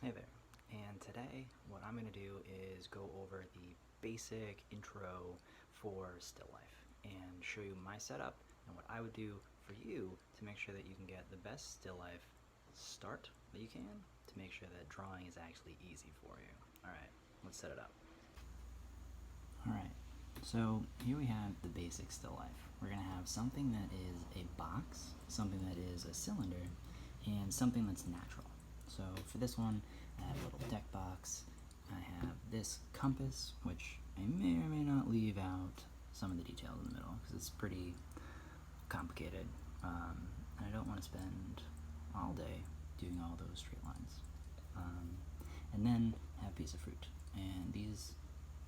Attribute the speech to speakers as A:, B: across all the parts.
A: Hey there, and today what I'm going to do is go over the basic intro for still life and show you my setup and what I would do for you to make sure that you can get the best still life start that you can to make sure that drawing is actually easy for you. Alright, let's set it up. Alright, so here we have the basic still life. We're going to have something that is a box, something that is a cylinder, and something that's natural. So for this one, I have a little deck box. I have this compass, which I may or may not leave out some of the details in the middle because it's pretty complicated. And I don't want to spend all day doing all those straight lines. And then I have a piece of fruit. And these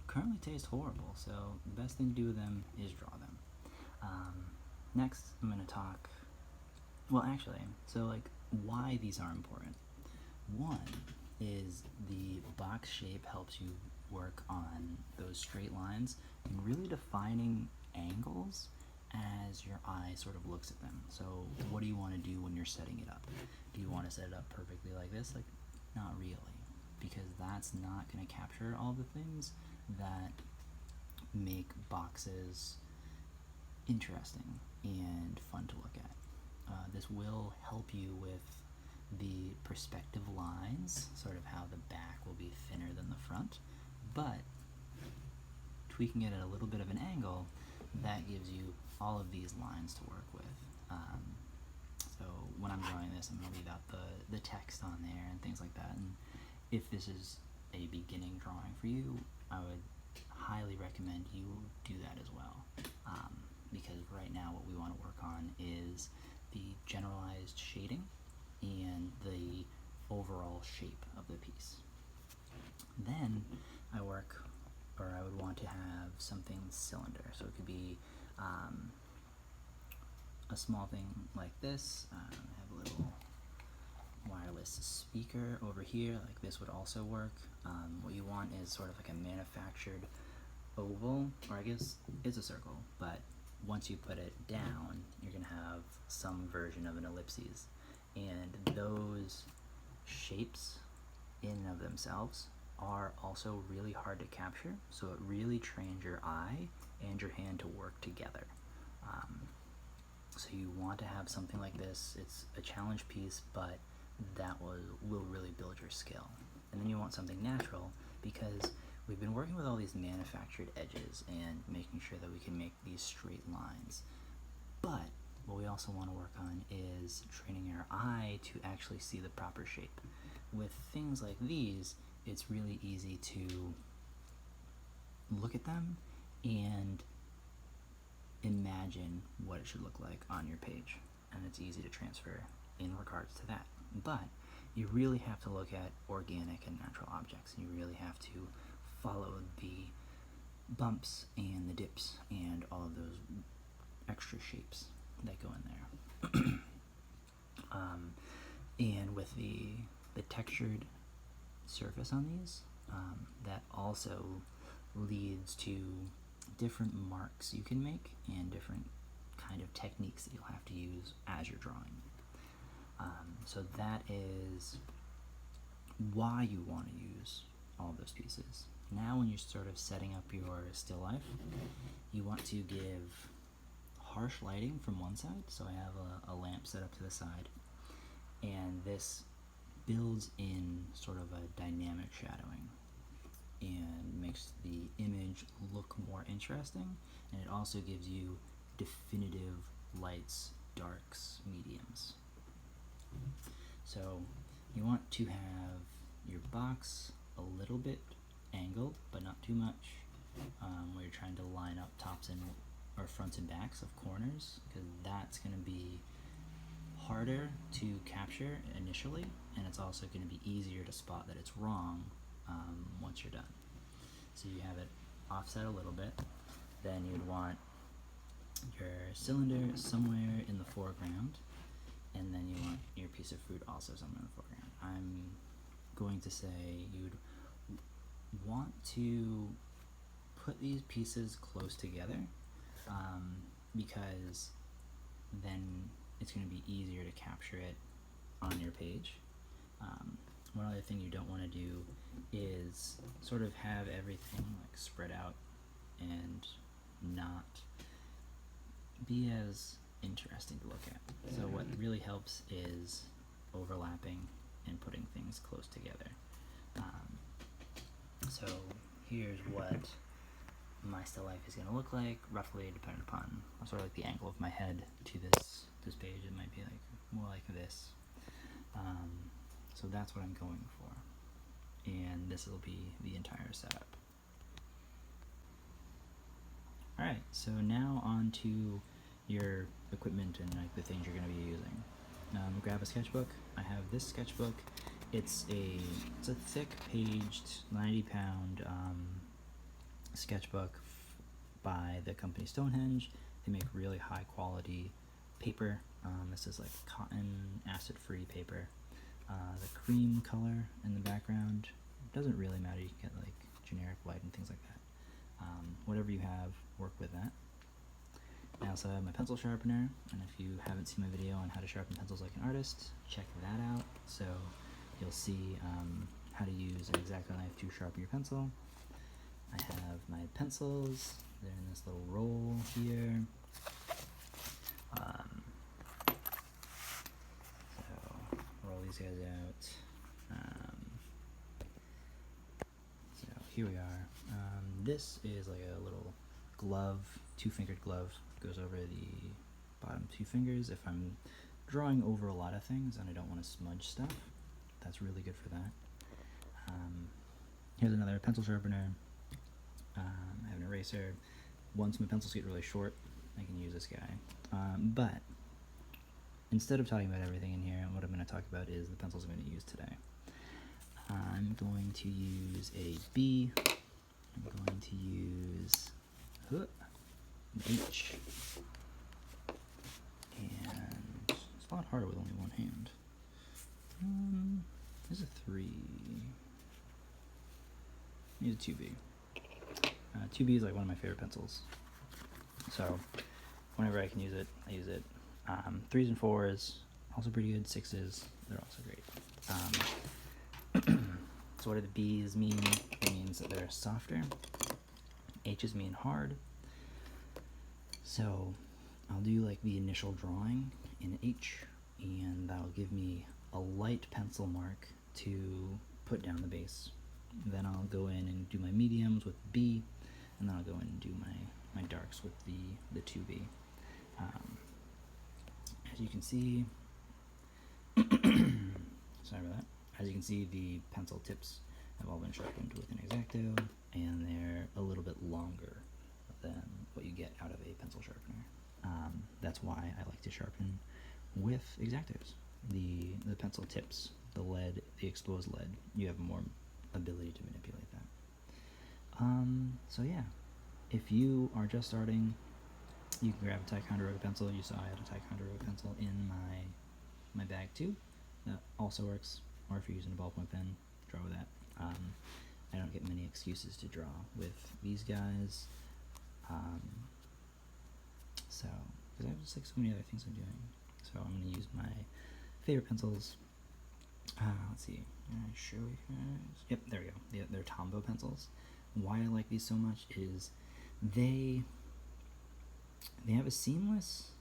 A: currently taste horrible, so the best thing to do with them is draw them. Next, I'm going to talk, why these are important. One is the box shape helps you work on those straight lines and really defining angles as your eye sort of looks at them. So what do you want to do when you're setting it up? Do you want to set it up perfectly like this? Like, not really, because that's not going to capture all the things that make boxes interesting and fun to look at. This will help you with the perspective lines, sort of how the back will be thinner than the front, but tweaking it at a little bit of an angle, that gives you all of these lines to work with. So when I'm drawing this, I'm going to leave out the text on there and things like that, and if this is a beginning drawing for you, I would highly recommend you do that as well, because right now what we want to work on is the generalized shading and the overall shape of the piece. Then I would want to have something cylinder, so it could be a small thing like this. I have a little wireless speaker over here, like this would also work. What you want is sort of like a manufactured oval, or I guess it's a circle, but once you put it down, you're going to have some version of an ellipses. And those shapes in and of themselves are also really hard to capture, so it really trains your eye and your hand to work together. So you want to have something like this. It's a challenge piece, but that will really build your skill. And then you want something natural, because we've been working with all these manufactured edges and making sure that we can make these straight lines. But what we also want to work on is training our eye to actually see the proper shape. With things like these, it's really easy to look at them and imagine what it should look like on your page, and it's easy to transfer in regards to that. But you really have to look at organic and natural objects, and you really have to follow the bumps and the dips and all of those extra shapes that go in there. And with the textured surface on these, that also leads to different marks you can make and different kind of techniques that you'll have to use as you're drawing. So that is why you want to use all those pieces. Now when you're sort of setting up your still life, you want to give harsh lighting from one side, so I have a lamp set up to the side, and this builds in sort of a dynamic shadowing and makes the image look more interesting, and it also gives you definitive lights, darks, mediums. So you want to have your box a little bit angled, but not too much, where you're trying to line up tops and or fronts and backs of corners, because that's going to be harder to capture initially, and it's also going to be easier to spot that it's wrong once you're done. So you have it offset a little bit. Then you'd want your cylinder somewhere in the foreground, and then you want your piece of fruit also somewhere in the foreground. I'm going to say you'd want to put these pieces close together, because then it's going to be easier to capture it on your page. What other thing you don't want to do is sort of have everything like spread out and not be as interesting to look at. So what really helps is overlapping and putting things close together. So here's what my still life is going to look like, roughly, depending upon sort of like the angle of my head to this page. It might be like more like this. So that's what I'm going for, and this will be the entire setup. Alright, so now on to your equipment and like the things you're going to be using. Grab a sketchbook. I have this sketchbook. It's a thick paged 90-pound sketchbook by the company Stonehenge. They make really high quality paper. This is like cotton acid-free paper. The cream color in the background doesn't really matter. You can get like generic white and things like that. Whatever you have, work with that. I also have my pencil sharpener, and if you haven't seen my video on how to sharpen pencils like an artist, check that out. So you'll see how to use an X-Acto knife to sharpen your pencil. I have my pencils. They're in this little roll here. So roll these guys out. So here we are. This is like a little glove, two-fingered glove, goes over the bottom two fingers. If I'm drawing over a lot of things and I don't want to smudge stuff, that's really good for that. Here's another pencil sharpener. I have an eraser. Once my pencils get really short, I can use this guy. But instead of talking about everything in here, what I'm going to talk about is the pencils I'm going to use today. I'm going to use a B. I'm going to use an H. And it's a lot harder with only one hand. There's a 3. Need a 2B. 2B is like one of my favorite pencils. So whenever I can use it, I use it. 3s and 4s, also pretty good. 6s, they're also great. So what do the B's mean? It means that they're softer. H's mean hard. So I'll do like the initial drawing in H, and that'll give me a light pencil mark to put down the base. Then I'll go in and do my mediums with B, and then I'll go in and do my darks with the 2B. As you can see, sorry about that. As you can see, the pencil tips have all been sharpened with an X-Acto, and they're a little bit longer than what you get out of a pencil sharpener. That's why I like to sharpen with X-Actos. The pencil tips, the lead, the exposed lead, you have more ability to manipulate that. So yeah, if you are just starting, you can grab a Ticonderoga pencil. You saw I had a Ticonderoga pencil in my bag too. That also works. Or if you're using a ballpoint pen, draw with that. I don't get many excuses to draw with these guys. So, because I have just like so many other things I'm doing. So I'm going to use my favorite pencils. Let's see. Can I show you guys? Yep, there we go. They're Tombow pencils. Why I like these so much is they have a seamless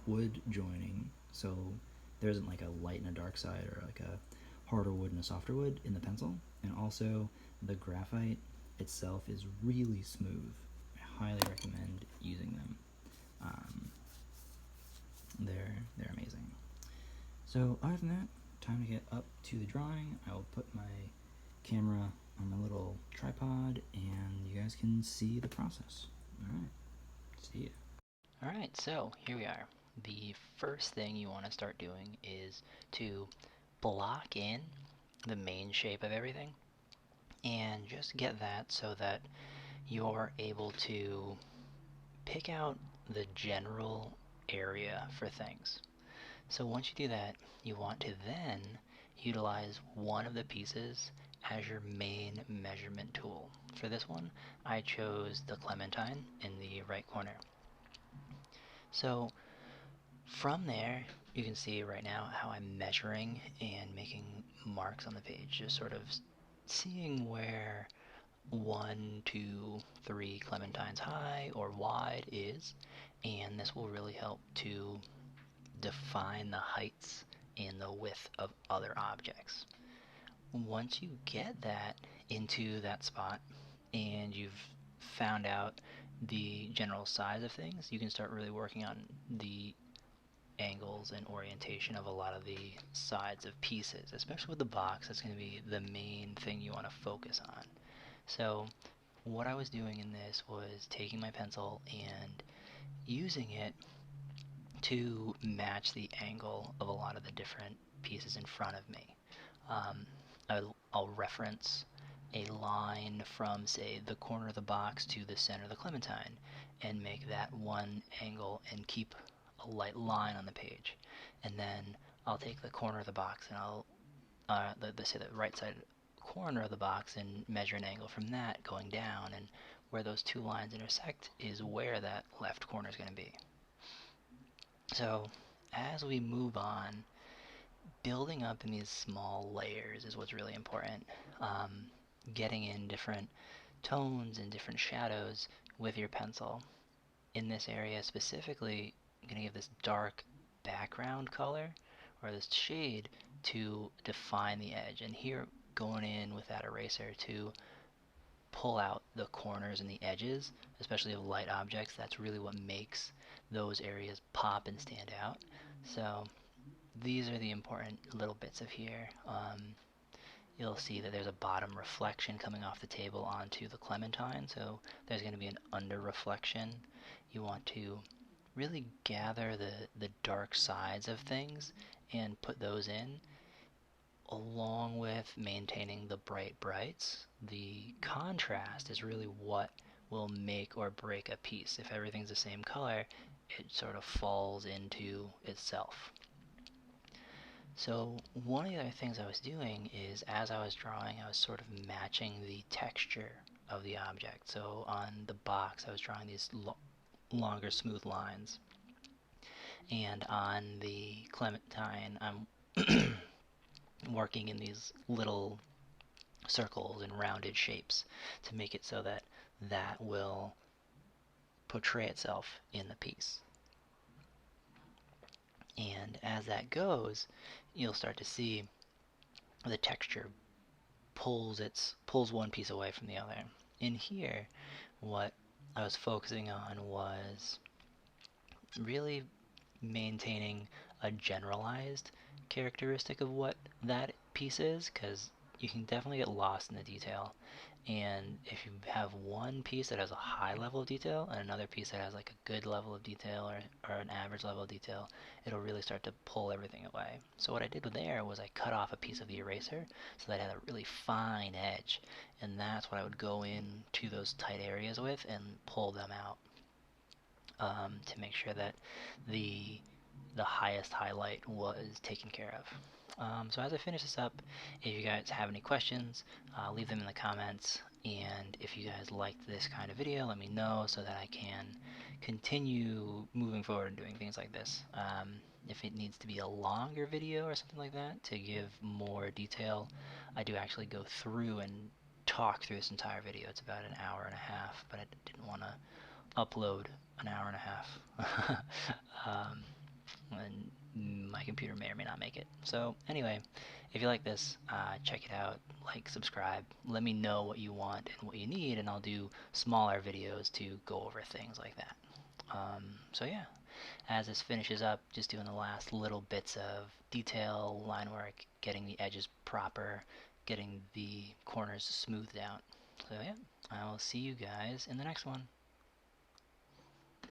A: wood joining, so there isn't like a light and a dark side or like a harder wood and a softer wood in the pencil. And also the graphite itself is really smooth. I highly recommend using them. They're amazing. So other than that, time to get up to the drawing. I will put my camera on my little tripod and you guys can see the process. Alright, see ya.
B: Alright, so here we are. The first thing you want to start doing is to block in the main shape of everything and just get that so that you're able to pick out the general area for things. So once you do that, you want to then utilize one of the pieces as your main measurement tool. For this one, I chose the clementine in the right corner. So From there, you can see right now how I'm measuring and making marks on the page, just sort of seeing where 1, 2, 3 clementines high or wide is, and this will really help to define the heights and the width of other objects. Once you get that into that spot and you've found out the general size of things, you can start really working on the angles and orientation of a lot of the sides of pieces, especially with the box. That's going to be the main thing you want to focus on. So what I was doing in this was taking my pencil and using it to match the angle of a lot of the different pieces in front of me. Um, I'll reference a line from, say, the corner of the box to the center of the clementine and make that one angle and keep a light line on the page. And then I'll take the corner of the box and I'll, say the right side corner of the box and measure an angle from that going down. And where those two lines intersect is where that left corner is going to be. So as we move on, building up in these small layers is what's really important. Um, Getting in different tones and different shadows with your pencil. In this area specifically, I'm going to give this dark background color or this shade to define the edge. And here, going in with that eraser to pull out the corners and the edges, especially of light objects, that's really what makes those areas pop and stand out. So these are the important little bits of here. You'll see that there's a bottom reflection coming off the table onto the clementine, so there's going to be an under reflection. You want to really gather the dark sides of things and put those in, along with maintaining the bright brights. The contrast is really what will make or break a piece. If everything's the same color, it sort of falls into itself. So one of the other things I was doing is, as I was drawing, I was sort of matching the texture of the object. So on the box, I was drawing these longer smooth lines. And on the clementine, I'm working in these little circles and rounded shapes to make it so that that will portray itself in the piece. And as that goes, you'll start to see the texture pulls one piece away from the other. In here, what I was focusing on was really maintaining a generalized characteristic of what that piece is, because you can definitely get lost in the detail. And if you have one piece that has a high level of detail and another piece that has like a good level of detail or an average level of detail, it'll really start to pull everything away. So what I did there was I cut off a piece of the eraser so that it had a really fine edge, and that's what I would go into those tight areas with and pull them out, to make sure that the highest highlight was taken care of. So as I finish this up, if you guys have any questions, leave them in the comments. And if you guys liked this kind of video, let me know so that I can continue moving forward and doing things like this. If it needs to be a longer video or something like that to give more detail, I do actually go through and talk through this entire video. It's about an hour and a half, but I didn't want to upload an hour and a half. And my computer may or may not make it. So anyway, if you like this, check it out, like, subscribe, let me know what you want and what you need, and I'll do smaller videos to go over things like that. So yeah, as this finishes up, just doing the last little bits of detail, line work, getting the edges proper, getting the corners smoothed out. So yeah, I will see you guys in the next one.